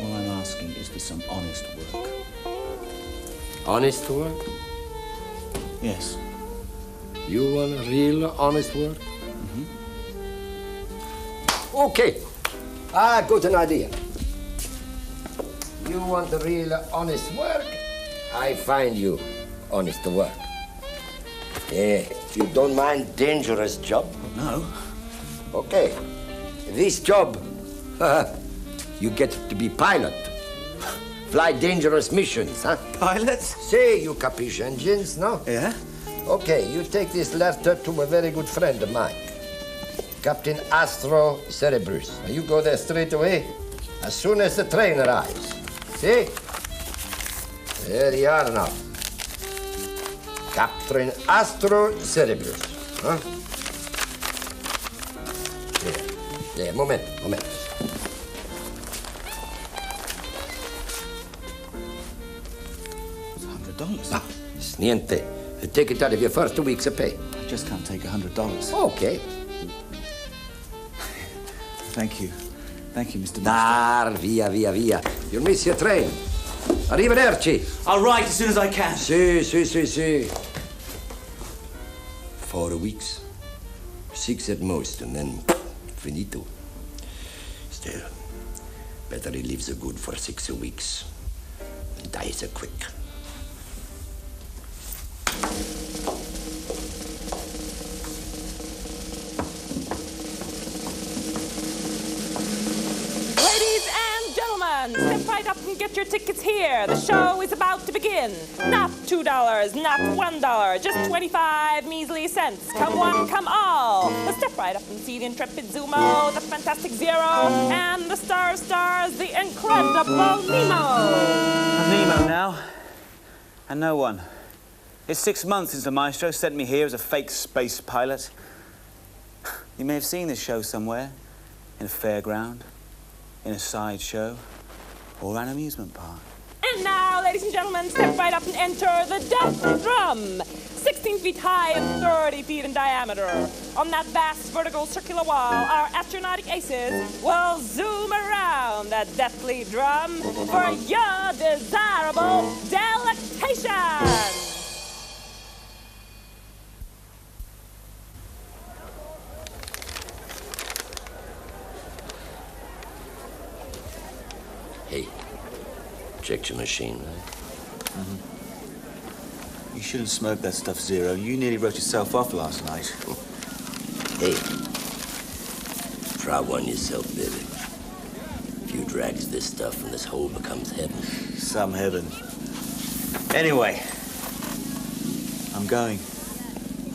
[SPEAKER 2] All I'm asking is for some honest work.
[SPEAKER 1] Honest work?
[SPEAKER 2] Yes.
[SPEAKER 1] You want real honest work?
[SPEAKER 2] Mm-hmm.
[SPEAKER 1] Okay. I got an idea. You want the real honest work? I find you honest work. Yeah, you don't mind dangerous job?
[SPEAKER 2] No.
[SPEAKER 1] Okay. This job, you get to be pilot. Fly dangerous missions, huh?
[SPEAKER 2] Pilots?
[SPEAKER 1] Say, you capiche engines, no?
[SPEAKER 2] Yeah?
[SPEAKER 1] Okay, you take this letter to a very good friend of mine, Captain Astro Cerebrus. You go there straight away. as soon as the train arrives. See? There you are now. Captain Astro Cerebrus. Huh? Yeah, moment.
[SPEAKER 2] $100.
[SPEAKER 1] Ah, it's niente. Take it out of your first 2 weeks of pay.
[SPEAKER 2] I just can't take $100.
[SPEAKER 1] Okay.
[SPEAKER 2] Thank you. Thank you, Mr.
[SPEAKER 1] Via. You'll miss your train. Arrivederci.
[SPEAKER 2] I'll write as soon as I can.
[SPEAKER 1] Si. 4 weeks. 6 at most, and then finito. Still, better he lives a good for 6 weeks and dies a quick.
[SPEAKER 3] Step right up and get your tickets here. The show is about to begin. Not $2, not $1, just 25 measly cents. Come one, come all. Step right up and see the intrepid Zumo, the fantastic Zero, and the star of stars, the incredible Nemo.
[SPEAKER 2] I'm Nemo now, and no one. It's 6 months since the maestro sent me here as a fake space pilot. You may have seen this show somewhere, in a fairground, in a sideshow, or an amusement park.
[SPEAKER 3] And now, ladies and gentlemen, step right up and enter the Death Drum. 16 feet high and 30 feet in diameter. On that vast vertical circular wall, our astronautic aces will zoom around that deathly drum for your desirable delectation.
[SPEAKER 1] Hey, checked your machine, right?
[SPEAKER 2] Mm-hmm. You shouldn't smoke that stuff, Zero. You nearly wrote yourself off last night.
[SPEAKER 1] Hey, try one yourself, baby. If you drags this stuff and this hole becomes heaven.
[SPEAKER 2] Some heaven. Anyway, I'm going.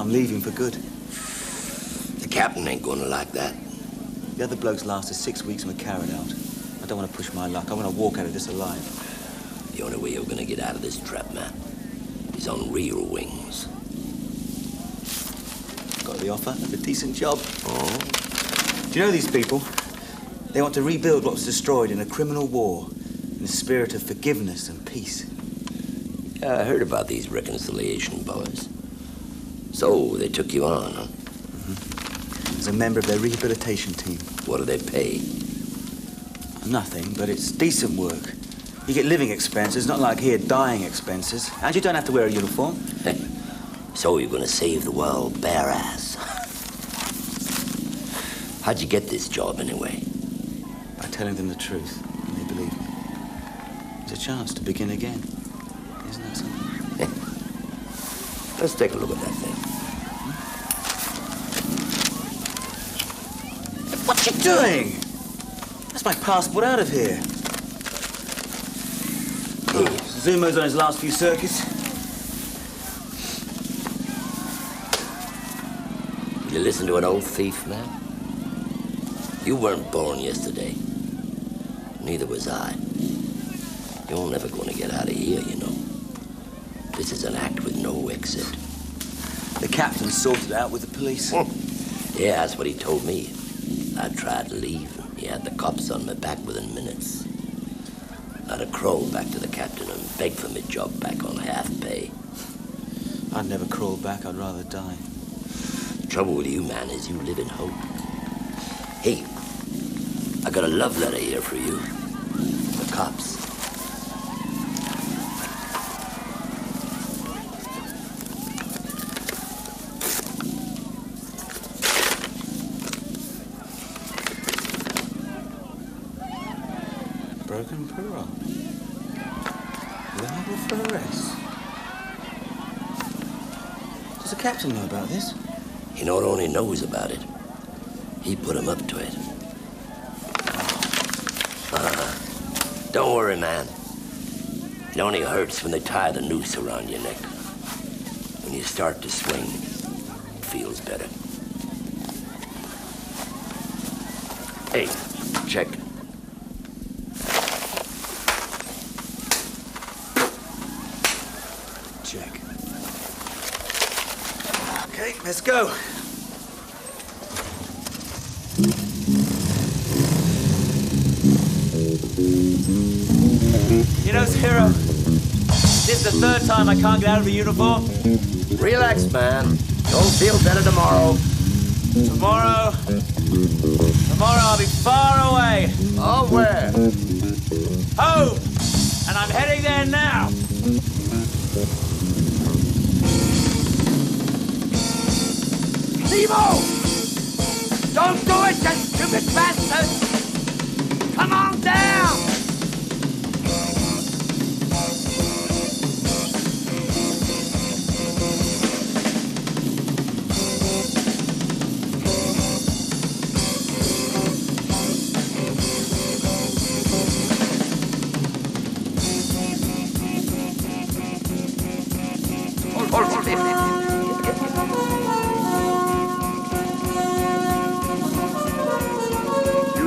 [SPEAKER 2] I'm leaving for good.
[SPEAKER 1] The captain ain't gonna like that.
[SPEAKER 2] The other blokes lasted 6 weeks and were carried out. I don't want to push my luck. I want to walk out of this alive.
[SPEAKER 1] The only way you're gonna get out of this trap, man, is on real wings.
[SPEAKER 2] Got the offer of a decent job.
[SPEAKER 1] Oh?
[SPEAKER 2] Do you know these people? They want to rebuild what was destroyed in a criminal war in a spirit of forgiveness and peace.
[SPEAKER 1] Yeah, I heard about these reconciliation boys. So, they took you on, huh?
[SPEAKER 2] Mm-hmm. As a member of their rehabilitation team.
[SPEAKER 1] What do they pay?
[SPEAKER 2] Nothing, but it's decent work. You get living expenses, not like here, dying expenses. And you don't have to wear a uniform.
[SPEAKER 1] So you're gonna save the world bare ass. How'd you get this job, anyway?
[SPEAKER 2] By telling them the truth, and they believe me. It's a chance to begin again. Isn't that something?
[SPEAKER 1] Let's take a look at that thing.
[SPEAKER 2] What you doing? That's my passport out of here. Zumo's on his last few circuits.
[SPEAKER 1] You listen to an old thief, man? You weren't born yesterday. Neither was I. You're never going to get out of here, you know. This is an act with no exit.
[SPEAKER 2] The captain sorted it out with the police.
[SPEAKER 1] Yeah, that's what he told me. I tried to leave. He had the cops on my back within minutes. I'd have crawled back to the captain and begged for my job back on half pay.
[SPEAKER 2] I'd never crawl back. I'd rather die.
[SPEAKER 1] The trouble with you, man, is you live in hope. Hey, I got a love letter here for you. The cops.
[SPEAKER 2] Broken parole. Liable for arrest. Does the captain know about this?
[SPEAKER 1] He not only knows about it, he put him up to it. Don't worry, man. It only hurts when they tie the noose around your neck. When you start to swing, it feels better. Hey, check.
[SPEAKER 2] Let's go. You know, Hero, this is the third time I can't get out of the uniform.
[SPEAKER 1] Relax, man. You'll feel better tomorrow.
[SPEAKER 2] Tomorrow I'll be far away.
[SPEAKER 1] Oh, where?
[SPEAKER 2] Home! And I'm heading there now.
[SPEAKER 1] Nemo! Don't do it, you stupid bastard! Come on down!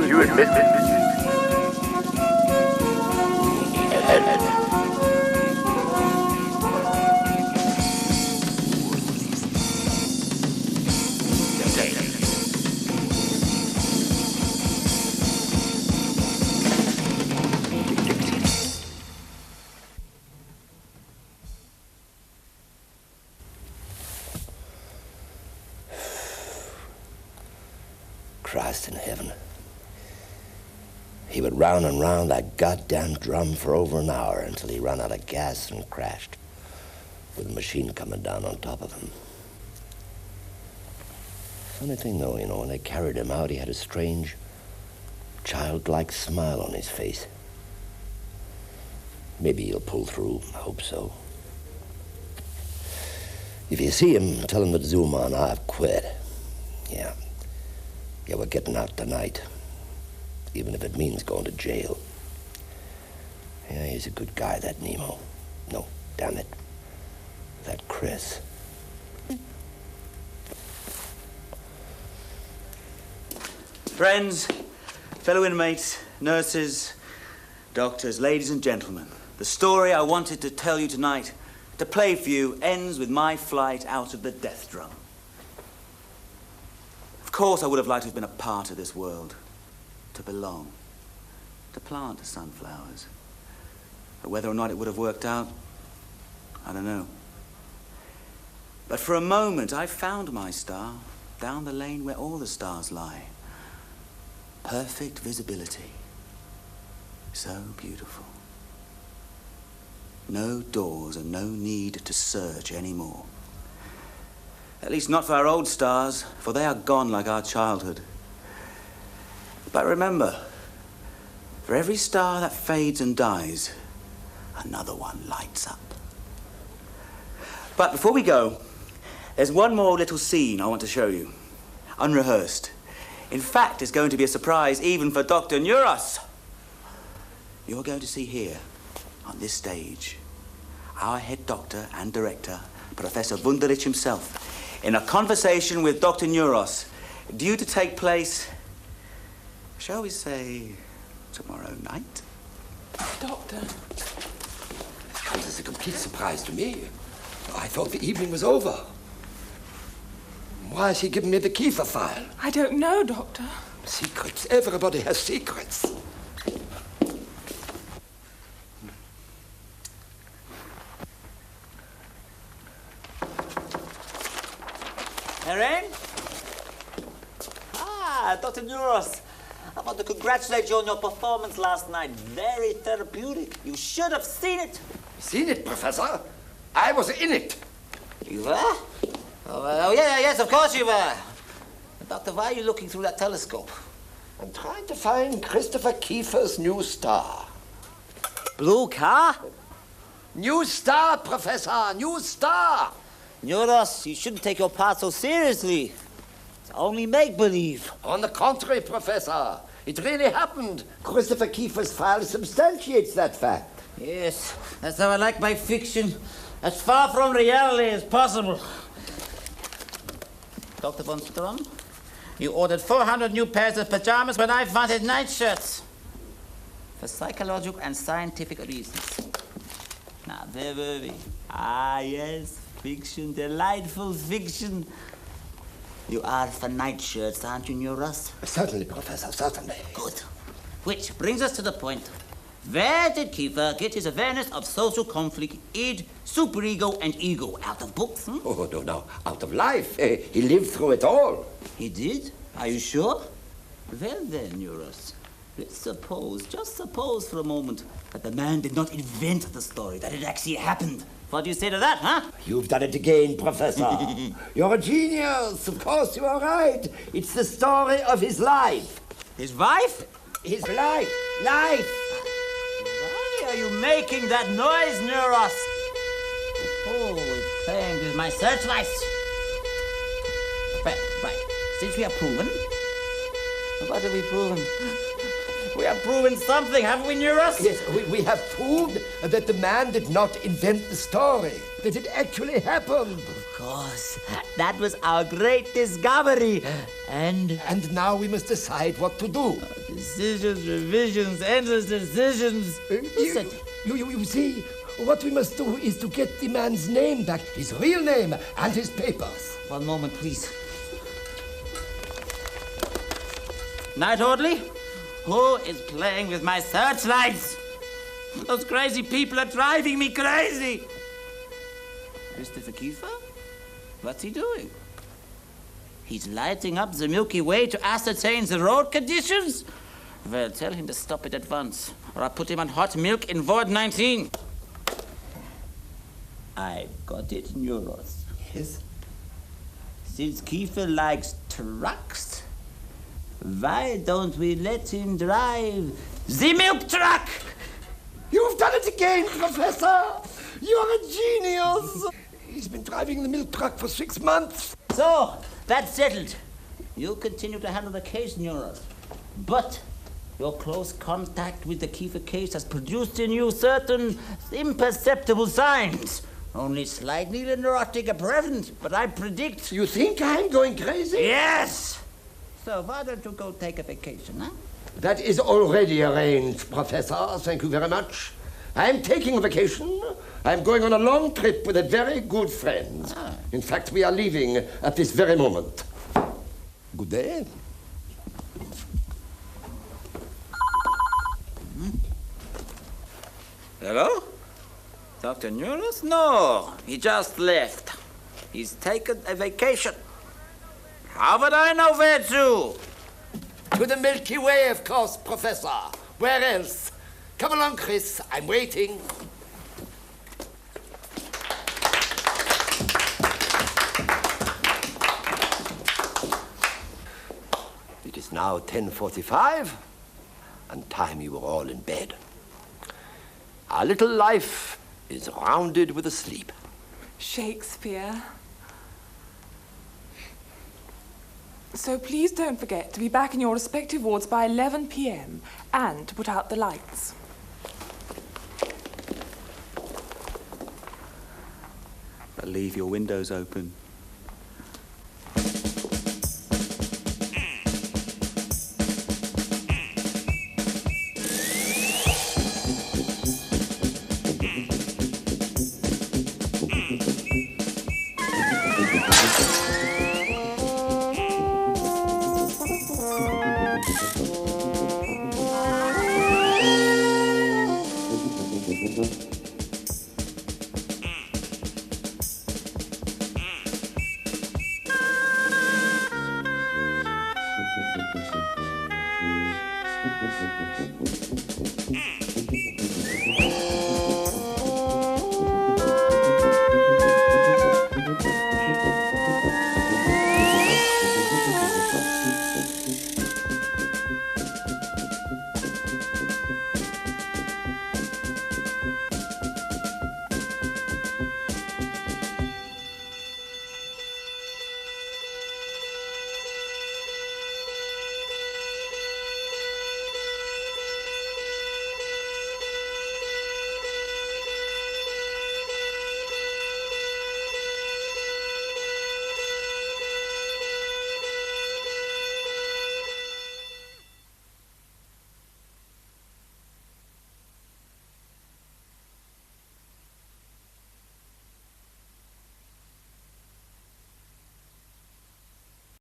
[SPEAKER 1] You admit it? Christ in heaven. He went round and round that goddamn drum for over an hour until he ran out of gas and crashed, with the machine coming down on top of him. Funny thing, though, when they carried him out, he had a strange, childlike smile on his face. Maybe he'll pull through. I hope so. If you see him, tell him that Zoom on, I've quit. Yeah, we're getting out tonight. Even if it means going to jail. Yeah, he's a good guy, that Nemo. No, damn it. That Kris.
[SPEAKER 2] Friends, fellow inmates, nurses, doctors, ladies and gentlemen, the story I wanted to tell you tonight, to play for you, ends with my flight out of the death drum. Of course, I would have liked to have been a part of this world. To belong, to plant sunflowers. But whether or not it would have worked out, I don't know. But for a moment, I found my star down the lane where all the stars lie. Perfect visibility. So beautiful. No doors and no need to search anymore. At least not for our old stars, for they are gone like our childhood. But remember, for every star that fades and dies, another one lights up. But before we go, there's one more little scene I want to show you. Unrehearsed. In fact, it's going to be a surprise even for Dr. Neuros. You're going to see here, on this stage, our head doctor and director, Professor Wunderlich himself, in a conversation with Dr. Neuros, due to take place, shall we say, tomorrow night?
[SPEAKER 3] Doctor.
[SPEAKER 1] This comes as a complete surprise to me. I thought the evening was over. Why has he given me the Kiefer file?
[SPEAKER 3] I don't know, Doctor.
[SPEAKER 1] Secrets. Everybody has secrets.
[SPEAKER 5] Erin? Dr. Neuros. I want to congratulate you on your performance last night. Very therapeutic. You should have seen it.
[SPEAKER 1] Seen it, Professor? I was in it.
[SPEAKER 5] You were? Oh, yes, of course you were. Doctor, why are you looking through that telescope?
[SPEAKER 1] I'm trying to find Christopher Kiefer's new star.
[SPEAKER 5] Blue car?
[SPEAKER 1] New star, Professor, new star.
[SPEAKER 5] Neuros, you shouldn't take your part so seriously. It's only make-believe.
[SPEAKER 1] On the contrary, Professor. It really happened. Christopher Kiefer's file substantiates that fact.
[SPEAKER 5] Yes, that's how I like my fiction. As far from reality as possible. Dr. von Strom, you ordered 400 new pairs of pajamas when I wanted nightshirts. For psychological and scientific reasons. Now, where were we? Ah, yes, fiction, delightful fiction. You are for nightshirts, aren't you, Neuros?
[SPEAKER 1] Certainly, Professor, certainly.
[SPEAKER 5] Good. Which brings us to the point. Where did Kiefer get his awareness of social conflict, id, superego, and ego? Out of books?
[SPEAKER 1] Oh, no, out of life. He lived through it all.
[SPEAKER 5] He did? Are you sure? Well then, Neuros, let's just suppose for a moment, that the man did not invent the story, that it actually happened. What do you say to that, huh?
[SPEAKER 1] You've done it again, Professor. You're a genius. Of course you are right. It's the story of his life.
[SPEAKER 5] His wife?
[SPEAKER 1] His life. Life.
[SPEAKER 5] Why are you making that noise, Neuros? Oh, it's playing with my searchlights. Right. Since we have proven... What have we proven? We have proven something, haven't we, Neuros?
[SPEAKER 1] Yes, we have proved that the man did not invent the story, that it actually happened.
[SPEAKER 5] Of course. That was our great discovery. And
[SPEAKER 1] now we must decide what to do.
[SPEAKER 5] Decisions, revisions, endless decisions.
[SPEAKER 1] You see, what we must do is to get the man's name back, his real name, and his papers.
[SPEAKER 5] One moment, please. Night, Audley? Who is playing with my searchlights? Those crazy people are driving me crazy. Christopher Kiefer? What's he doing? He's lighting up the Milky Way to ascertain the road conditions? Well, tell him to stop it at once, or I'll put him on hot milk in Ward 19. I've got it, Neuros.
[SPEAKER 1] Yes?
[SPEAKER 5] Since Kiefer likes trucks, why don't we let him drive the milk truck?
[SPEAKER 1] You've done it again, Professor! You're a genius! He's been driving the milk truck for 6 months.
[SPEAKER 5] So, that's settled. You continue to handle the case, Neuros. But your close contact with the Kiefer case has produced in you certain imperceptible signs. Only slightly neurotic at present, but I predict...
[SPEAKER 1] You think I'm going crazy?
[SPEAKER 5] Yes! So why don't you go take a vacation, huh?
[SPEAKER 1] That is already arranged, Professor. Thank you very much. I'm taking a vacation. I'm going on a long trip with a very good friend. In fact, we are leaving at this very moment. Good day.
[SPEAKER 5] Hello? Dr. Neuros? No, he just left. He's taken a vacation. How would I know where to?
[SPEAKER 1] To the Milky Way, of course, Professor. Where else? Come along, Kris. I'm waiting. It is now 10:45, and time you were all in bed. Our little life is rounded with a sleep.
[SPEAKER 6] Shakespeare. So please don't forget to be back in your respective wards by 11 p.m. and to put out the lights.
[SPEAKER 2] But leave your windows open.